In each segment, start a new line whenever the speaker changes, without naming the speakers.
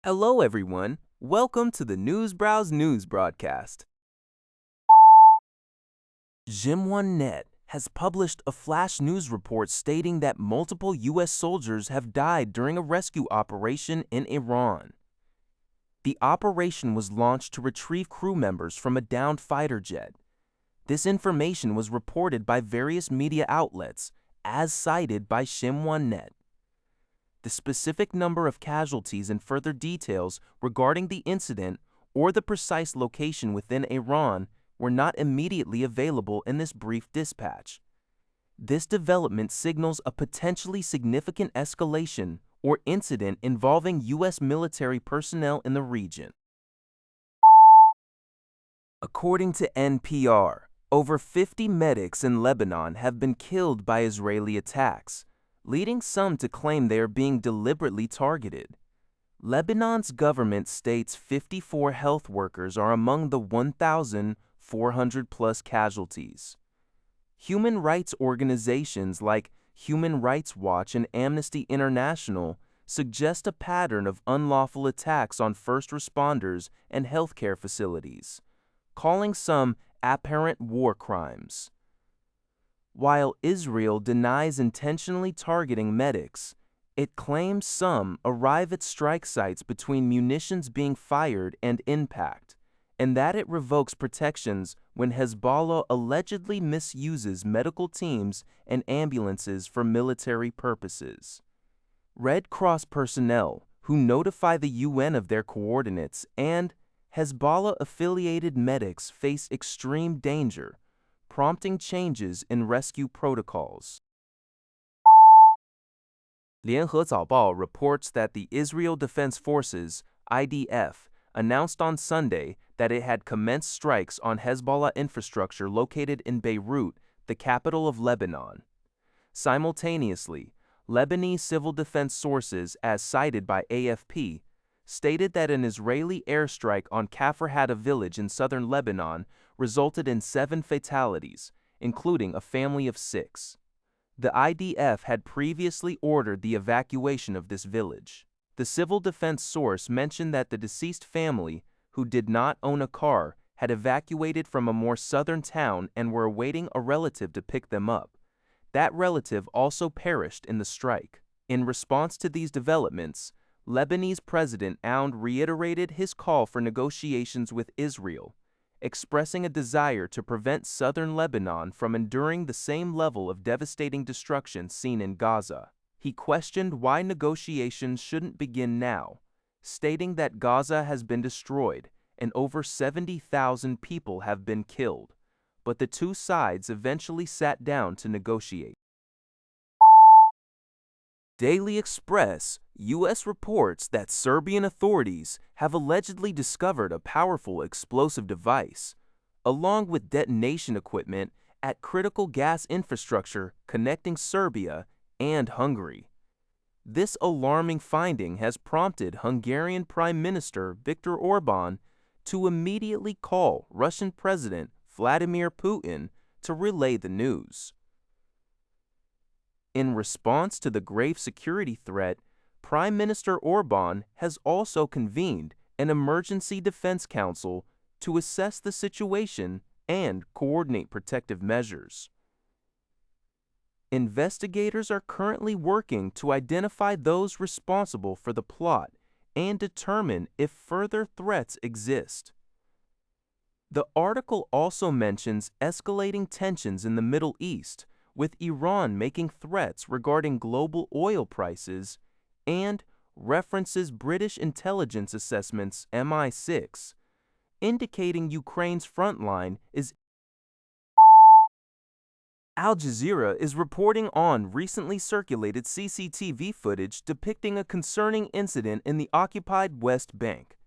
Hello everyone, welcome to the Newsbrowse News broadcast. Jim1net has published a flash news report stating that multiple U.S. soldiers have died during a rescue operation in Iran. The operation was launched to retrieve crew members from a downed fighter jet. This information was reported by various media outlets, as cited by Jim1net. The specific number of casualties and further details regarding the incident or the precise location within Iran were not immediately available in this brief dispatch. This development signals a potentially significant escalation or incident involving U.S. military personnel in the region. According to NPR, over 50 medics in Lebanon have been killed by Israeli attacks, leading some to claim they are being deliberately targeted. Lebanon's government states 54 health workers are among the 1,400-plus casualties. Human rights organizations like Human Rights Watch and Amnesty International suggest a pattern of unlawful attacks on first responders and healthcare facilities, calling some apparent war crimes. While Israel denies intentionally targeting medics, it claims some arrive at strike sites between munitions being fired and impact, and that it revokes protections when Hezbollah allegedly misuses medical teams and ambulances for military purposes. Red Cross personnel, who notify the UN of their coordinates, and Hezbollah-affiliated medics face extreme danger, prompting changes in rescue protocols. 联合早报 reports that the Israel Defense Forces, IDF, announced on Sunday that it had commenced strikes on Hezbollah infrastructure located in Beirut, the capital of Lebanon. Simultaneously, Lebanese civil defense sources, as cited by AFP, stated that an Israeli airstrike on Kafr Hada village in southern Lebanon resulted in 7 fatalities, including a family of 6. The IDF had previously ordered the evacuation of this village. The civil defense source mentioned that the deceased family, who did not own a car, had evacuated from a more southern town and were awaiting a relative to pick them up. That relative also perished in the strike. In response to these developments, Lebanese President Ound reiterated his call for negotiations with Israel, expressing a desire to prevent southern Lebanon from enduring the same level of devastating destruction seen in Gaza. He questioned why negotiations shouldn't begin now, stating that Gaza has been destroyed and over 70,000 people have been killed, but the two sides eventually sat down to negotiate. Daily Express, U.S. reports that Serbian authorities have allegedly discovered a powerful explosive device, along with detonation equipment at critical gas infrastructure connecting Serbia and Hungary. This alarming finding has prompted Hungarian Prime Minister Viktor Orbán to immediately call Russian President Vladimir Putin to relay the news. In response to the grave security threat, Prime Minister Orbán has also convened an Emergency Defense Council to assess the situation and coordinate protective measures. Investigators are currently working to identify those responsible for the plot and determine if further threats exist. The article also mentions escalating tensions in the Middle East, with Iran making threats regarding global oil prices, and references British intelligence assessments MI6, indicating Ukraine's front line is. Al Jazeera is reporting on recently circulated CCTV footage depicting a concerning incident in the occupied West Bank.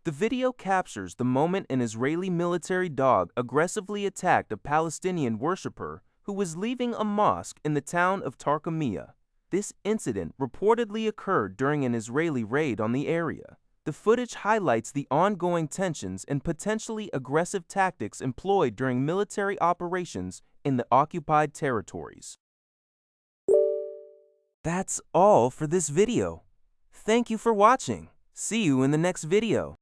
The video captures the moment an Israeli military dog aggressively attacked a Palestinian worshiper who was leaving a mosque in the town of Tarqamiya. This incident reportedly occurred during an Israeli raid on the area. The footage highlights the ongoing tensions and potentially aggressive tactics employed during military operations in the occupied territories. That's all for this video. Thank you for watching. See you in the next video.